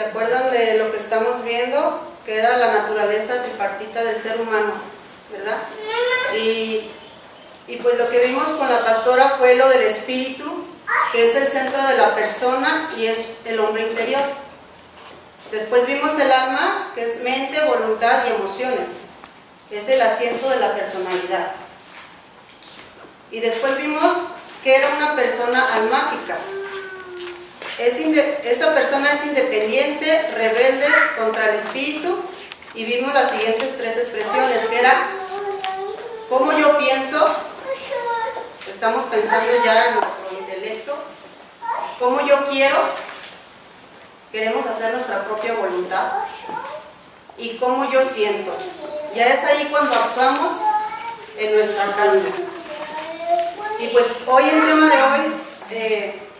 ¿Se acuerdan de lo que estamos viendo? Que era la naturaleza tripartita del ser humano, ¿verdad? Y pues lo que vimos con la pastora fue lo del espíritu, que es el centro de la persona y es el hombre interior. Después vimos el alma, que es mente, voluntad y emociones. Es el asiento de la personalidad. Y después vimos que era una persona almática. Esa persona es independiente, rebelde contra el espíritu, y vimos las siguientes tres expresiones, que era cómo yo pienso, estamos pensando ya en nuestro intelecto, cómo yo quiero, queremos hacer nuestra propia voluntad, y cómo yo siento. Ya es ahí cuando actuamos en nuestra carne. Y pues hoy el tema de hoy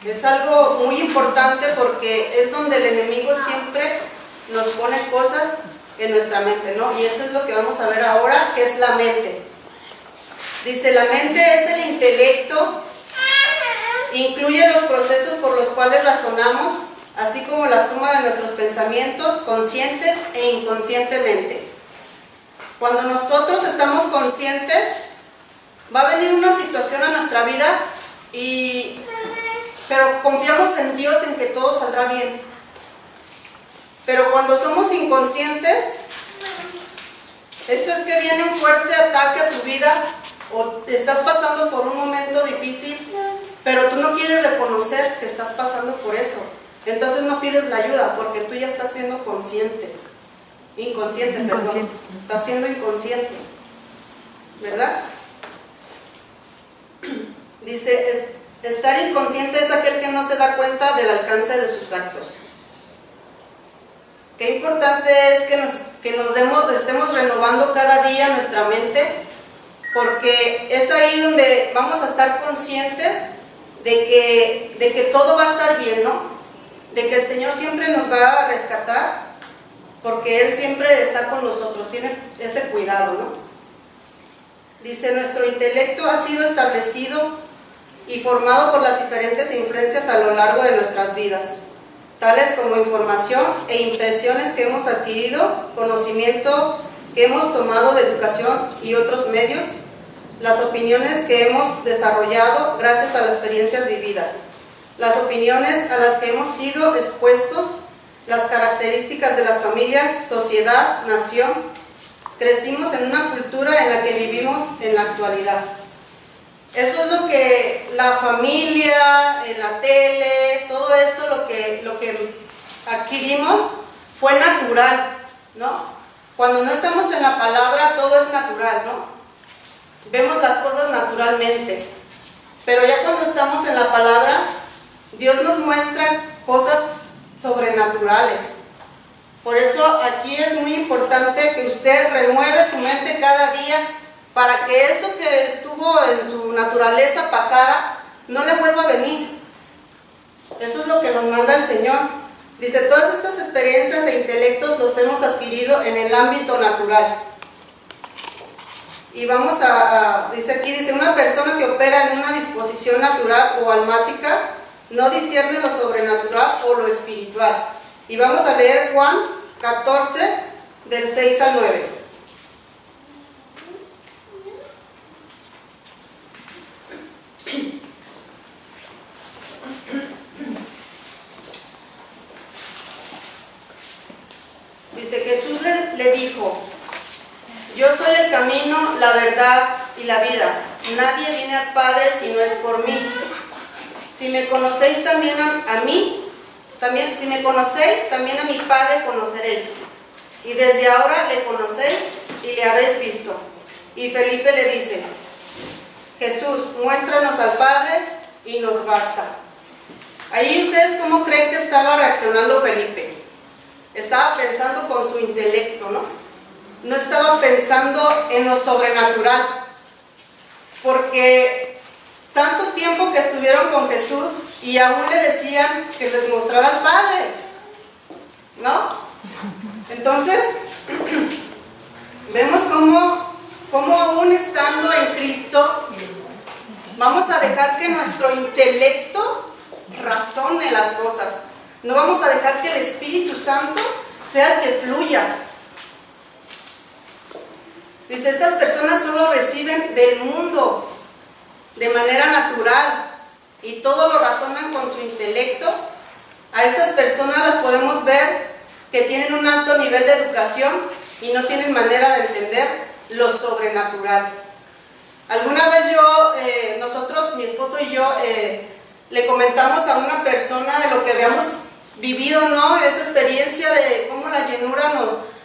es algo muy importante porque es donde el enemigo siempre nos pone cosas en nuestra mente, ¿no? Y eso es lo que vamos a ver ahora, que es la mente. Dice, la mente es el intelecto, incluye los procesos por los cuales razonamos, así como la suma de nuestros pensamientos conscientes e inconscientemente. Cuando nosotros estamos conscientes, va a venir una situación a nuestra vida pero confiamos en Dios en que todo saldrá bien. Pero cuando somos inconscientes, esto es que viene un fuerte ataque a tu vida o estás pasando por un momento difícil, pero tú no quieres reconocer que estás pasando por eso. Entonces no pides la ayuda porque tú ya estás siendo inconsciente, perdón. Estás siendo inconsciente, ¿verdad? Dice, estar inconsciente es aquel que no se da cuenta del alcance de sus actos. Qué importante es que estemos renovando cada día nuestra mente, porque es ahí donde vamos a estar conscientes de que todo va a estar bien, ¿no? De que el Señor siempre nos va a rescatar, porque Él siempre está con nosotros, tiene ese cuidado, ¿no? Dice, nuestro intelecto ha sido establecido y formado por las diferentes influencias a lo largo de nuestras vidas, tales como información e impresiones que hemos adquirido, conocimiento que hemos tomado de educación y otros medios, las opiniones que hemos desarrollado gracias a las experiencias vividas, las opiniones a las que hemos sido expuestos, las características de las familias, sociedad, nación. Crecimos en una cultura en la que vivimos en la actualidad. Eso es lo que la familia, en la tele, todo eso, lo que adquirimos fue natural, ¿no? Cuando no estamos en la palabra, todo es natural, ¿no? Vemos las cosas naturalmente. Pero ya cuando estamos en la palabra, Dios nos muestra cosas sobrenaturales. Por eso aquí es muy importante que usted renueve su mente cada día para que eso que estuvo en su naturaleza pasada no le vuelva a venir. Eso es lo que nos manda el Señor. Dice, todas estas experiencias e intelectos los hemos adquirido en el ámbito natural. Y vamos dice, una persona que opera en una disposición natural o almática no discierne lo sobrenatural o lo espiritual. Y vamos a leer Juan 14, del 6 al 9. Dice, Jesús le dijo, yo soy el camino, la verdad y la vida. Nadie viene al Padre si no es por mí. Si me conocéis también a mí, si me conocéis, también a mi Padre conoceréis. Y desde ahora le conocéis y le habéis visto. Y Felipe le dice, Jesús, muéstranos al Padre y nos basta. Ahí ustedes, ¿cómo creen que estaba reaccionando Felipe? Estaba pensando con su intelecto, ¿no? No estaba pensando en lo sobrenatural. Porque tanto tiempo que estuvieron con Jesús y aún le decían que les mostrara al Padre, ¿no? Entonces, vemos cómo aún estando en Cristo, vamos a dejar que nuestro intelecto razone las cosas. No vamos a dejar que el Espíritu Santo sea el que fluya. Dice, estas personas solo reciben del mundo de manera natural y todo lo razonan con su intelecto. A estas personas las podemos ver que tienen un alto nivel de educación y no tienen manera de entender lo sobrenatural. Alguna vez nosotros, mi esposo y yo, le comentamos a una persona de lo que habíamos vivido, ¿no? Esa experiencia de cómo la llenura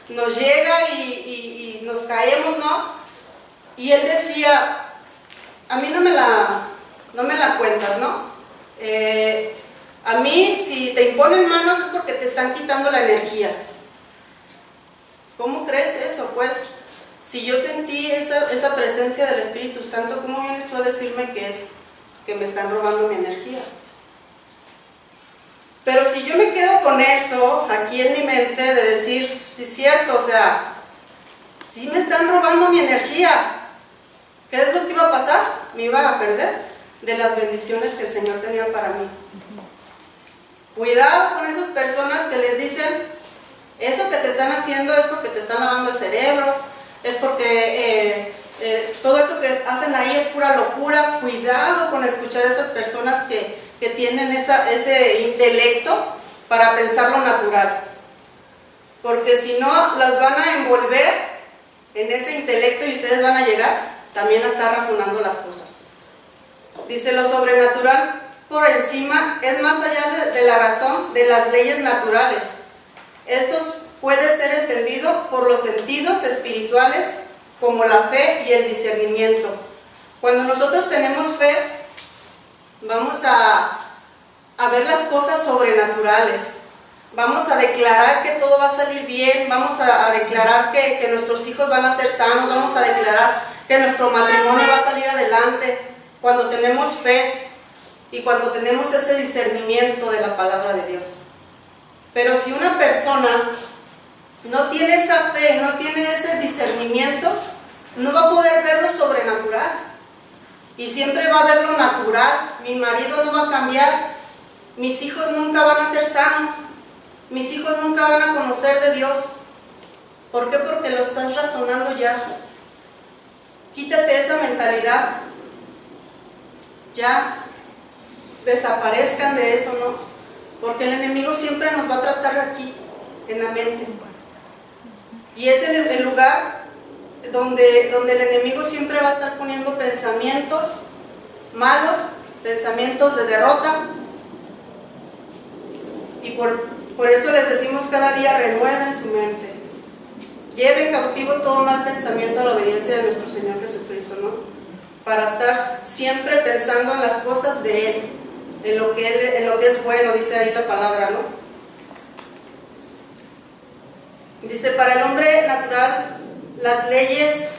nos llega y nos caemos, ¿no? Y él decía, a mí no me la cuentas, ¿no? A mí, si te imponen manos es porque te están quitando la energía. ¿Cómo crees eso? Pues, si yo sentí esa presencia del Espíritu Santo, ¿cómo vienes tú a decirme que me están robando mi energía? Pero si yo me quedo con eso aquí en mi mente de decir, sí es cierto, o sea, sí me están robando mi energía, ¿qué es lo que iba a pasar? Me iba a perder de las bendiciones que el Señor tenía para mí. Cuidado con esas personas que les dicen, eso que te están haciendo es porque te están lavando el cerebro, es porque todo eso que hacen ahí es pura locura. Cuidado con escuchar a esas personas que tienen ese intelecto para pensar lo natural, porque si no las van a envolver en ese intelecto y ustedes van a llegar también a estar razonando las cosas. Dice, lo sobrenatural por encima es más allá de la razón de las leyes naturales. Esto puede ser entendido por los sentidos espirituales como la fe y el discernimiento. Cuando nosotros tenemos fe, vamos a ver las cosas sobrenaturales. Vamos a declarar que todo va a salir bien, vamos a declarar que nuestros hijos van a ser sanos, vamos a declarar que nuestro matrimonio va a salir adelante cuando tenemos fe y cuando tenemos ese discernimiento de la palabra de Dios. Pero si una persona no tiene esa fe, no tiene ese discernimiento, no va a poder ver lo sobrenatural y siempre va a ver lo natural. Mi marido no va a cambiar, mis hijos nunca van a ser sanos, mis hijos nunca van a conocer de Dios. ¿Por qué? Porque lo estás razonando ya. Quítate esa mentalidad, ya desaparezcan de eso, ¿no? Porque el enemigo siempre nos va a tratar aquí, en la mente. Y es el lugar donde el enemigo siempre va a estar poniendo pensamientos malos, pensamientos de derrota. Y por eso les decimos cada día, renueven su mente. Lleven cautivo todo mal pensamiento a la obediencia de nuestro Señor Jesucristo, ¿no? Para estar siempre pensando en las cosas de Él, en lo que es bueno, dice ahí la palabra, ¿no? Dice, para el hombre natural, las leyes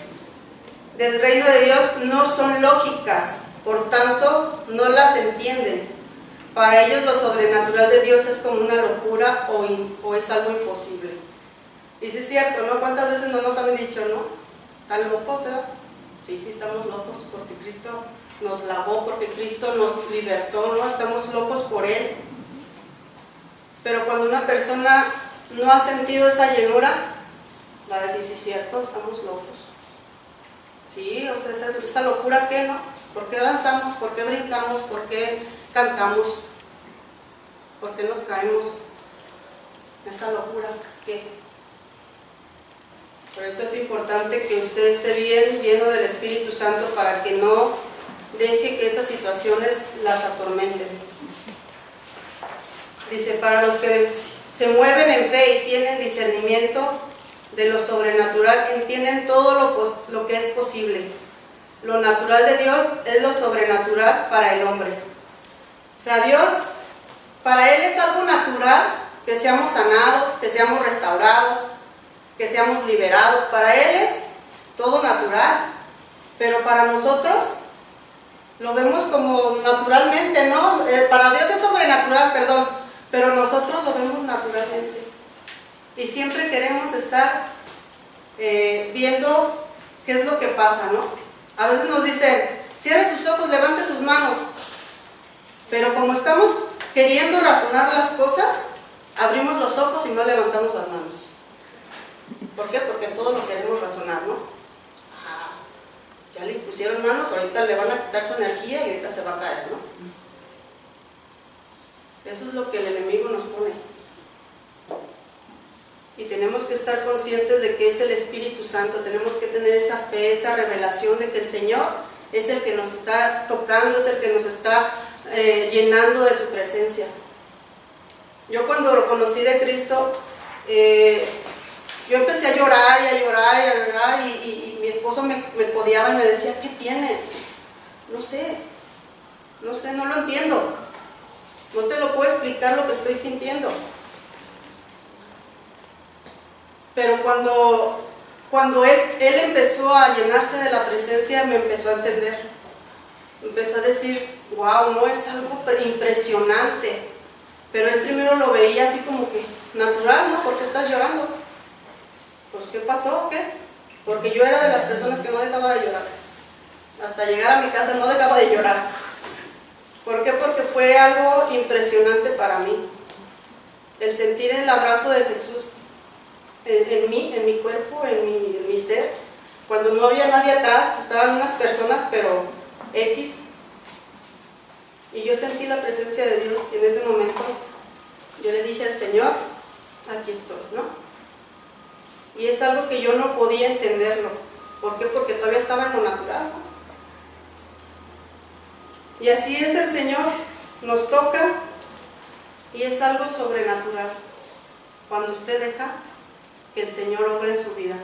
del reino de Dios no son lógicas, por tanto, no las entienden. Para ellos lo sobrenatural de Dios es como una locura o es algo imposible. Y sí es cierto, ¿no? ¿Cuántas veces no nos han dicho, no? ¿Están locos, verdad? Sí, estamos locos porque Cristo nos lavó, porque Cristo nos libertó, ¿no? Estamos locos por Él. Pero cuando una persona no ha sentido esa llenura, va a decir, sí es cierto, estamos locos. Sí, o sea, esa locura, ¿qué, no? ¿Por qué danzamos? ¿Por qué brincamos? ¿Por qué cantamos? ¿Por qué nos caemos? Esa locura, ¿qué? Por eso es importante que usted esté bien lleno del Espíritu Santo para que no deje que esas situaciones las atormenten. Dice, para los que se mueven en fe y tienen discernimiento de lo sobrenatural, entienden todo lo que es posible. Lo natural de Dios es lo sobrenatural para el hombre. O sea, Dios, para Él es algo natural que seamos sanados, que seamos restaurados, que seamos liberados. Para Él es todo natural, pero para nosotros lo vemos como naturalmente, ¿no? Para Dios es sobrenatural, perdón, pero nosotros lo vemos naturalmente. Y siempre queremos estar viendo qué es lo que pasa, ¿no? A veces nos dicen, cierre sus ojos, levante sus manos, pero como estamos queriendo razonar las cosas, abrimos los ojos y no levantamos las manos. ¿Por qué? Porque todo lo queremos razonar, ¿no? Ya le pusieron manos, ahorita le van a quitar su energía y ahorita se va a caer, ¿no? Eso es lo que el enemigo nos pone. Y tenemos que estar conscientes de que es el Espíritu Santo, tenemos que tener esa fe, esa revelación de que el Señor es el que nos está tocando, es el que nos está llenando de su presencia. Yo cuando lo conocí de Cristo, yo empecé a llorar y a llorar y a llorar y mi esposo me codeaba y me decía, ¿qué tienes? No sé, no lo entiendo. No te lo puedo explicar lo que estoy sintiendo. Pero cuando él empezó a llenarse de la presencia, me empezó a entender. Empezó a decir, wow, no, es algo impresionante. Pero él primero lo veía así como que natural, ¿no? ¿Por qué estás llorando? Pues, ¿qué pasó? ¿Qué? Porque yo era de las personas que no dejaba de llorar. Hasta llegar a mi casa no dejaba de llorar. ¿Por qué? Porque fue algo impresionante para mí. El sentir el abrazo de Jesús en mi cuerpo, en mi ser. Cuando no había nadie atrás, estaban unas personas, pero X. Y yo sentí la presencia de Dios y en ese momento yo le dije al Señor, aquí estoy, ¿no? Y es algo que yo no podía entenderlo. ¿Por qué? Porque todavía estaba en lo natural, ¿no? Y así es el Señor, nos toca y es algo sobrenatural. Cuando usted deja que el Señor obre en su vida,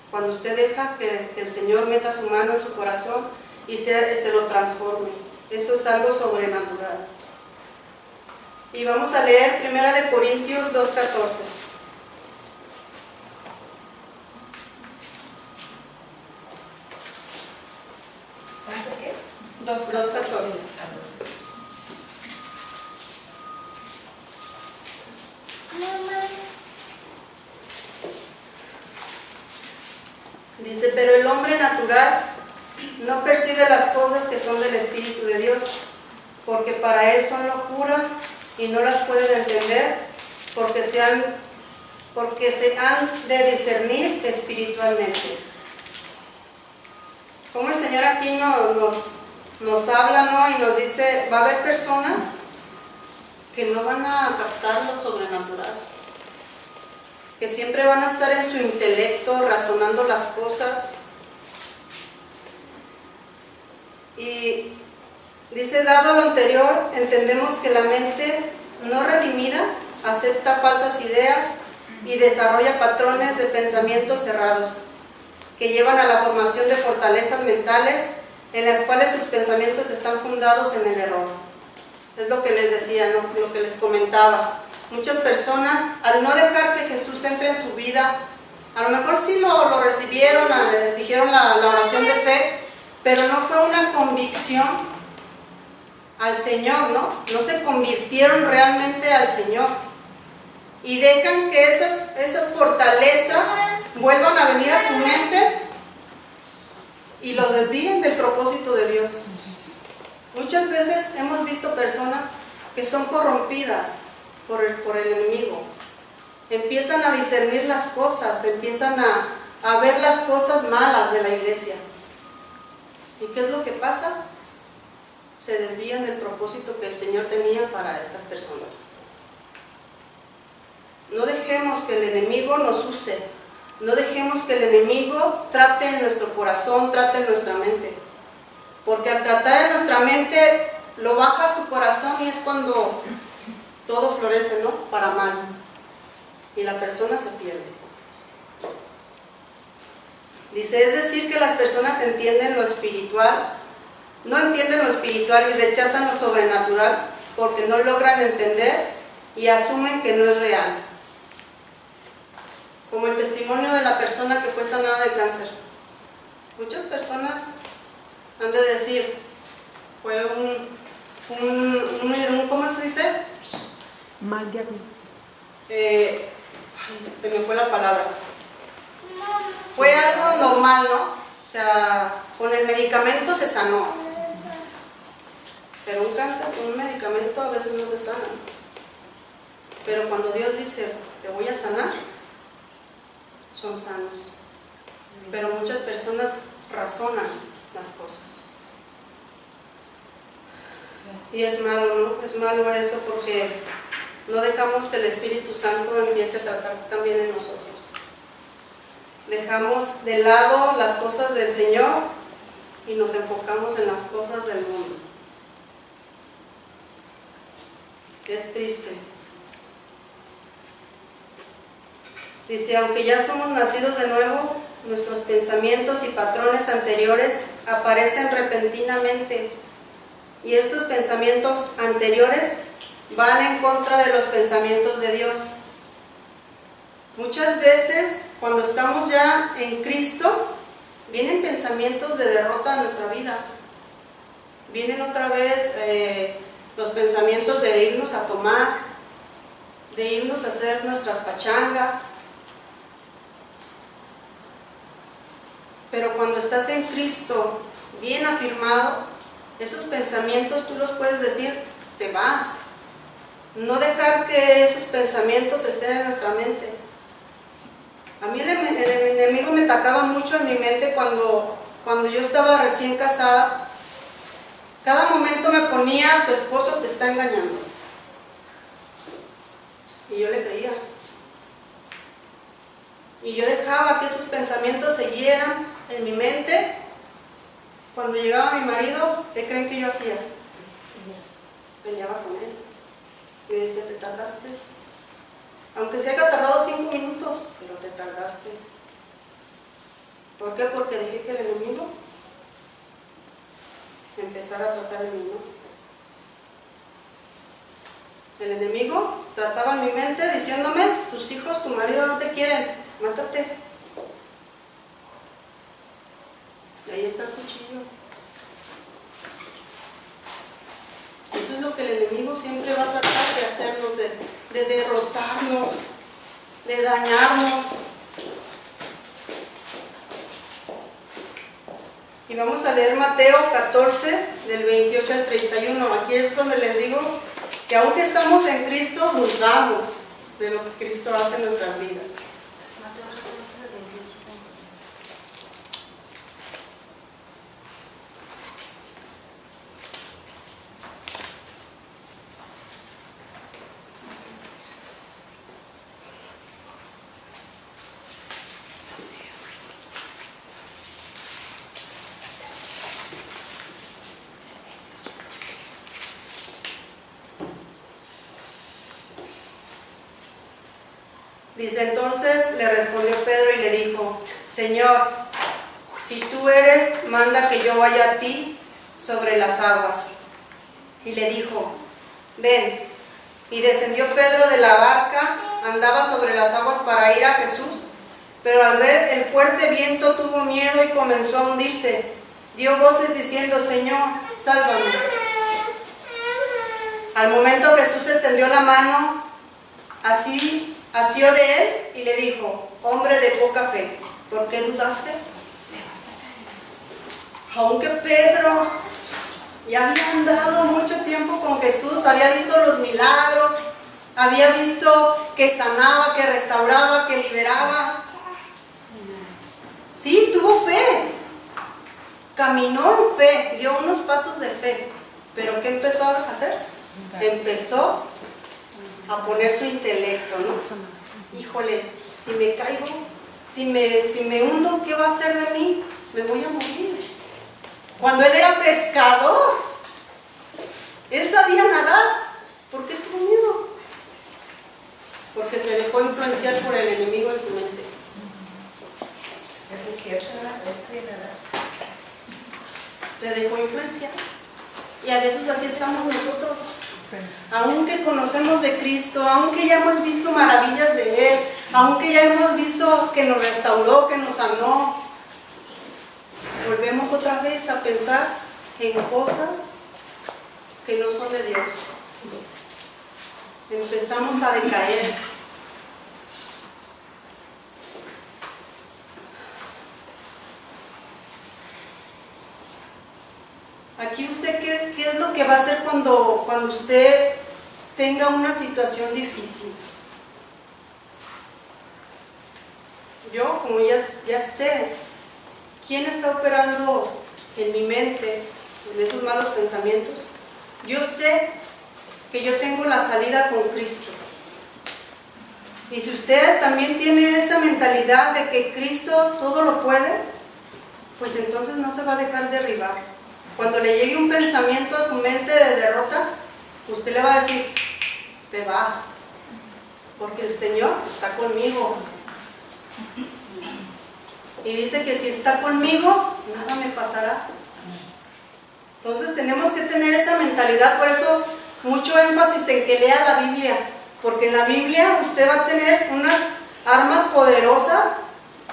cuando usted deja que el Señor meta su mano en su corazón y se lo transforme, eso es algo sobrenatural. Y vamos a leer 1 Corintios 2:14. ¿Qué? 2:14. Dice, pero el hombre natural no percibe las cosas que son del Espíritu de Dios, porque para él son locura y no las pueden entender, porque se han de discernir espiritualmente. Como el Señor aquí nos habla, ¿no? Y nos dice, va a haber personas que no van a captar lo sobrenatural, que siempre van a estar en su intelecto razonando las cosas. Y dice, dado lo anterior, entendemos que la mente no redimida acepta falsas ideas y desarrolla patrones de pensamientos cerrados que llevan a la formación de fortalezas mentales en las cuales sus pensamientos están fundados en el error. Es lo que les decía, ¿no? Lo que les comentaba. Muchas personas, al no dejar que Jesús entre en su vida, a lo mejor sí lo recibieron, dijeron la oración de fe, pero no fue una convicción al Señor, ¿no? No se convirtieron realmente al Señor. Y dejan que esas fortalezas vuelvan a venir a su mente y los desvíen del propósito de Dios. Muchas veces hemos visto personas que son corrompidas por el enemigo. Empiezan a discernir las cosas, empiezan a ver las cosas malas de la iglesia. ¿Y qué es lo que pasa? Se desvían del propósito que el Señor tenía para estas personas. No dejemos que el enemigo nos use. No dejemos que el enemigo trate en nuestro corazón, trate en nuestra mente. Porque al tratar en nuestra mente, lo baja a su corazón y es cuando todo florece, ¿no? Para mal. Y la persona se pierde. Dice, es decir, que las personas entienden lo espiritual, no entienden lo espiritual y rechazan lo sobrenatural porque no logran entender y asumen que no es real. Como el testimonio de la persona que fue sanada de cáncer. Muchas personas han de decir, fue ¿cómo se dice? Mal diagnóstico. Se me fue la palabra. Fue algo normal, ¿no? O sea, con el medicamento se sanó. Pero un cáncer con un medicamento a veces no se sana. Pero cuando Dios dice, te voy a sanar, son sanos. Pero muchas personas razonan las cosas. Y es malo, ¿no? Es malo eso porque no dejamos que el Espíritu Santo empiece a tratar también en nosotros. Dejamos de lado las cosas del Señor y nos enfocamos en las cosas del mundo. Es triste. Dice, aunque ya somos nacidos de nuevo, nuestros pensamientos y patrones anteriores aparecen repentinamente. Y estos pensamientos anteriores van en contra de los pensamientos de Dios. Muchas veces, cuando estamos ya en Cristo, vienen pensamientos de derrota a nuestra vida. Vienen otra vez los pensamientos de irnos a tomar, de irnos a hacer nuestras pachangas. Pero cuando estás en Cristo, bien afirmado, esos pensamientos tú los puedes decir, te vas. No dejar que esos pensamientos estén en nuestra mente. A mí el enemigo me atacaba mucho en mi mente cuando yo estaba recién casada. Cada momento me ponía, tu esposo te está engañando. Y yo le creía. Y yo dejaba que esos pensamientos siguieran en mi mente. Cuando llegaba mi marido, ¿qué creen que yo hacía? Peleaba con él. Y decía, te tardaste. Aunque se haya tardado 5 minutos, pero te tardaste. ¿Por qué? Porque dejé que el enemigo empezara a tratar en mí, ¿no? El enemigo trataba en mi mente diciéndome, tus hijos, tu marido no te quieren, mátate. Y ahí está el cuchillo. Eso es lo que el enemigo siempre va a tratar de hacernos, de derrotarnos, de dañarnos. Y vamos a leer Mateo 14, del 28 al 31. Aquí es donde les digo que aunque estamos en Cristo, dudamos de lo que Cristo hace en nuestras vidas. Dice, entonces le respondió Pedro y le dijo, Señor, si tú eres, manda que yo vaya a ti sobre las aguas. Y le dijo, ven. Y descendió Pedro de la barca, andaba sobre las aguas para ir a Jesús, pero al ver el fuerte viento tuvo miedo y comenzó a hundirse. Dio voces diciendo, Señor, sálvame. Al momento Jesús extendió la mano, asió de él y le dijo, hombre de poca fe, ¿por qué dudaste? Aunque Pedro ya había andado mucho tiempo con Jesús, había visto los milagros, había visto que sanaba, que restauraba, que liberaba. Sí, tuvo fe, caminó en fe, dio unos pasos de fe, pero ¿qué empezó a hacer? Empezó a poner su intelecto, ¿no? Híjole, si me caigo, si me hundo, ¿qué va a hacer de mí? Me voy a morir. Cuando él era pescador, él sabía nadar. ¿Por qué tuvo miedo? Porque se dejó influenciar por el enemigo en su mente. Es cierto, Se dejó influenciar. Y a veces así estamos nosotros. Aunque conocemos de Cristo, aunque ya hemos visto maravillas de Él, aunque ya hemos visto que nos restauró, que nos sanó, volvemos otra vez a pensar en cosas que no son de Dios. Empezamos a decaer. Aquí usted, ¿qué es lo que va a hacer cuando usted tenga una situación difícil? Yo, como ya sé quién está operando en mi mente, en esos malos pensamientos, yo sé que yo tengo la salida con Cristo. Y si usted también tiene esa mentalidad de que Cristo todo lo puede, pues entonces no se va a dejar derribar. Cuando le llegue un pensamiento a su mente de derrota, usted le va a decir, te vas, porque el Señor está conmigo. Y dice que si está conmigo, nada me pasará. Entonces tenemos que tener esa mentalidad, por eso mucho énfasis en que lea la Biblia, porque en la Biblia usted va a tener unas armas poderosas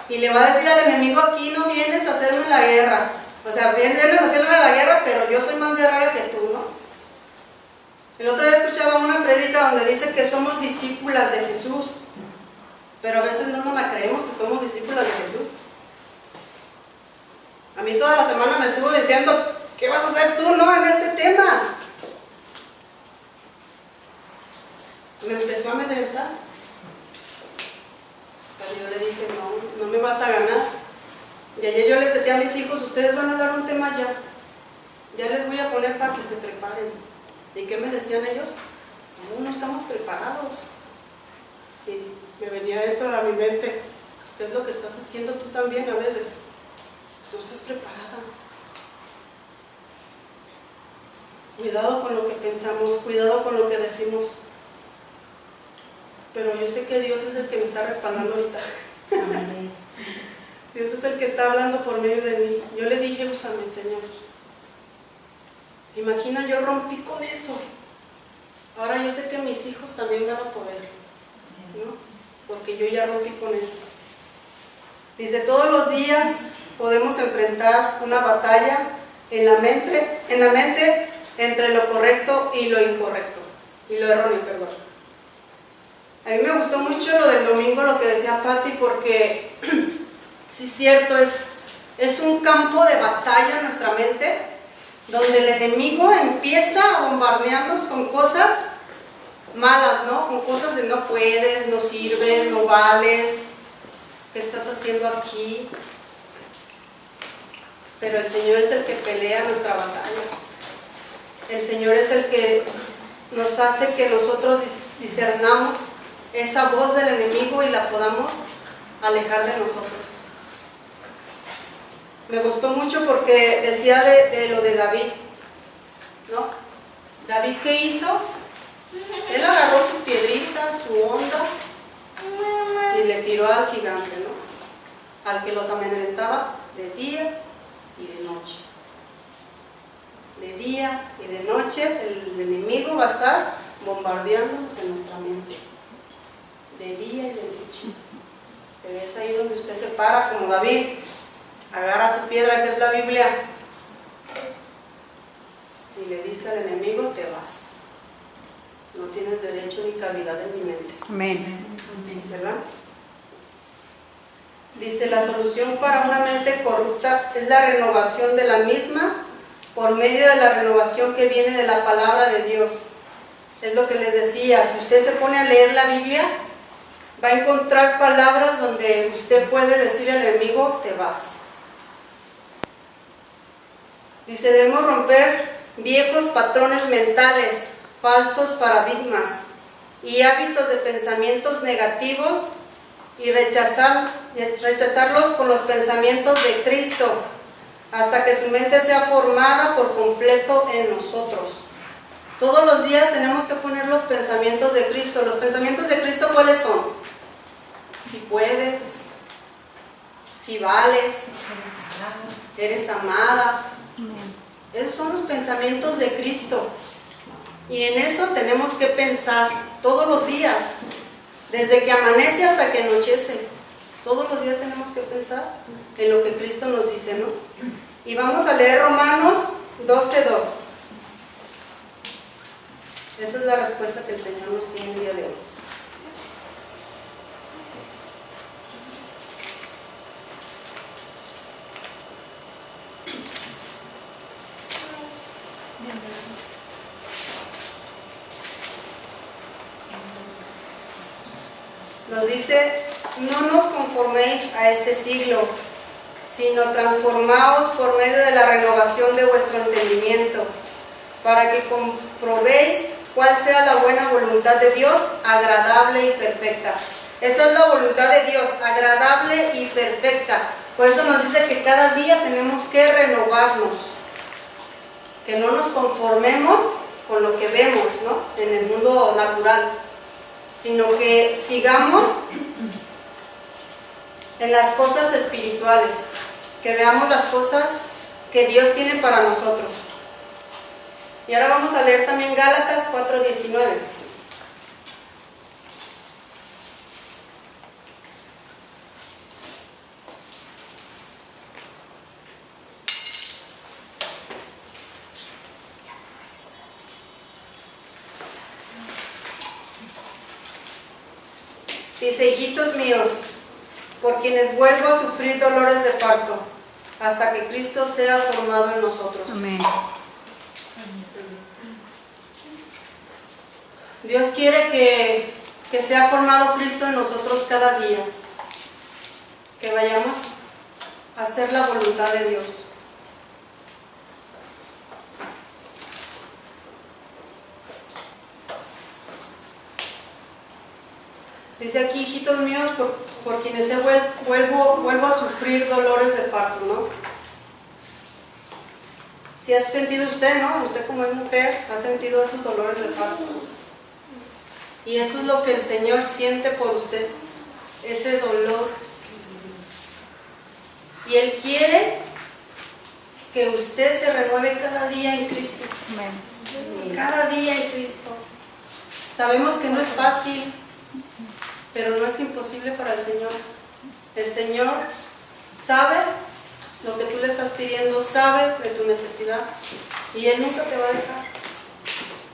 y le va a decir al enemigo, aquí no vienes a hacerme la guerra. O sea, vienes a hacerme la guerra, pero yo soy más guerrera que tú, ¿no? El otro día escuchaba una prédica donde dice que somos discípulas de Jesús, pero a veces no nos la creemos que somos discípulas de Jesús. A mí toda la semana me estuvo diciendo, ¿qué vas a hacer tú, no, en este tema? Me empezó a amedrentar. Pero yo le dije, no me vas a ganar. Y ayer yo les decía a mis hijos, ustedes van a dar un tema ya les voy a poner para que se preparen. ¿Y qué me decían ellos? No estamos preparados. Y me venía eso a mi mente, ¿qué es lo que estás haciendo tú también a veces? Tú estás preparada. Cuidado con lo que pensamos, cuidado con lo que decimos. Pero yo sé que Dios es el que me está respaldando ahorita. Dios es el que está hablando por medio de mí. Yo le dije, úsame, Señor. Imagina, yo rompí con eso. Ahora yo sé que mis hijos también van a poder, ¿no? Porque yo ya rompí con eso. Dice, todos los días podemos enfrentar una batalla en la mente entre lo correcto y lo incorrecto, y lo erróneo, perdón. A mí me gustó mucho lo del domingo, lo que decía Patti, porque sí es cierto, es un campo de batalla en nuestra mente, donde el enemigo empieza a bombardearnos con cosas malas, ¿no? Con cosas de no puedes, no sirves, no vales, ¿qué estás haciendo aquí? Pero el Señor es el que pelea nuestra batalla. El Señor es el que nos hace que nosotros discernamos esa voz del enemigo y la podamos alejar de nosotros. Me gustó mucho porque decía de lo de David, ¿no? David, ¿qué hizo? Él agarró su piedrita, su onda y le tiró al gigante, ¿no? Al que los amedrentaba de día y de noche. De día y de noche el enemigo va a estar bombardeándonos en nuestra mente. De día y de noche. Pero es ahí donde usted se para como David, agarra su piedra que es la Biblia y le dice al enemigo, te vas. No tienes derecho ni cavidad en mi mente. Amén. ¿Verdad? Dice, la solución para una mente corrupta es la renovación de la misma por medio de la renovación que viene de la palabra de Dios. Es lo que les decía, si usted se pone a leer la Biblia, va a encontrar palabras donde usted puede decir al enemigo, te vas. Dice, debemos romper viejos patrones mentales, falsos paradigmas y hábitos de pensamientos negativos y rechazarlos con los pensamientos de Cristo hasta que su mente sea formada por completo en nosotros. Todos los días tenemos que poner los pensamientos de Cristo. ¿Los pensamientos de Cristo cuáles son? Si puedes, si vales, eres amada. Esos son los pensamientos de Cristo. Y en eso tenemos que pensar todos los días, desde que amanece hasta que anochece. Todos los días tenemos que pensar en lo que Cristo nos dice, ¿no? Y vamos a leer Romanos 12:2. Esa es la respuesta que el Señor nos tiene el día de hoy. Nos dice, no nos conforméis a este siglo, sino transformaos por medio de la renovación de vuestro entendimiento, para que comprobéis cuál sea la buena voluntad de Dios, agradable y perfecta. Esa es la voluntad de Dios, agradable y perfecta. Por eso nos dice que cada día tenemos que renovarnos, que no nos conformemos con lo que vemos, ¿no?, en el mundo natural, sino que sigamos en las cosas espirituales, que veamos las cosas que Dios tiene para nosotros. Y ahora vamos a leer también Gálatas 4:19. Dice, hijitos míos, por quienes vuelvo a sufrir dolores de parto, hasta que Cristo sea formado en nosotros. Amén. Dios quiere que sea formado Cristo en nosotros cada día, que vayamos a hacer la voluntad de Dios. Dice aquí, hijitos míos, por quienes vuelvo a sufrir dolores de parto, ¿no? Si ha sentido usted, ¿no? Usted como es mujer, ha sentido esos dolores de parto. Y eso es lo que el Señor siente por usted, ese dolor. Y Él quiere que usted se renueve cada día en Cristo. Cada día en Cristo. Sabemos que no es fácil, pero no es imposible para el Señor. El Señor sabe lo que tú le estás pidiendo, sabe de tu necesidad, y Él nunca te va a dejar.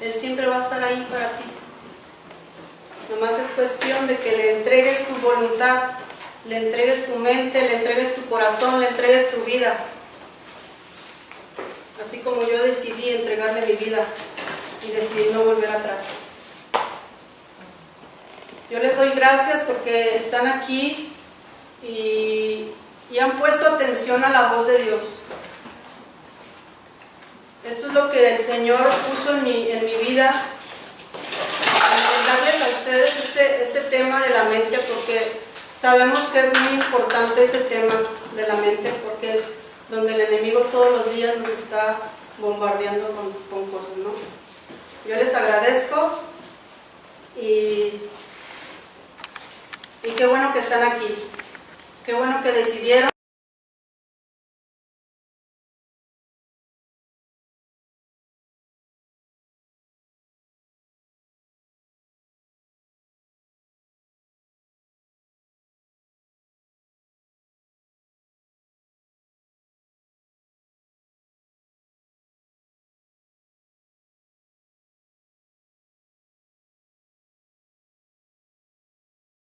Él siempre va a estar ahí para ti. Nomás es cuestión de que le entregues tu voluntad, le entregues tu mente, le entregues tu corazón, le entregues tu vida. Así como yo decidí entregarle mi vida y decidí no volver atrás. Yo les doy gracias porque están aquí y han puesto atención a la voz de Dios. Esto es lo que el Señor puso en mi vida, darles a ustedes este tema de la mente, porque sabemos que es muy importante ese tema de la mente, porque es donde el enemigo todos los días nos está bombardeando con cosas, ¿no? Yo les agradezco y qué bueno que están aquí, qué bueno que decidieron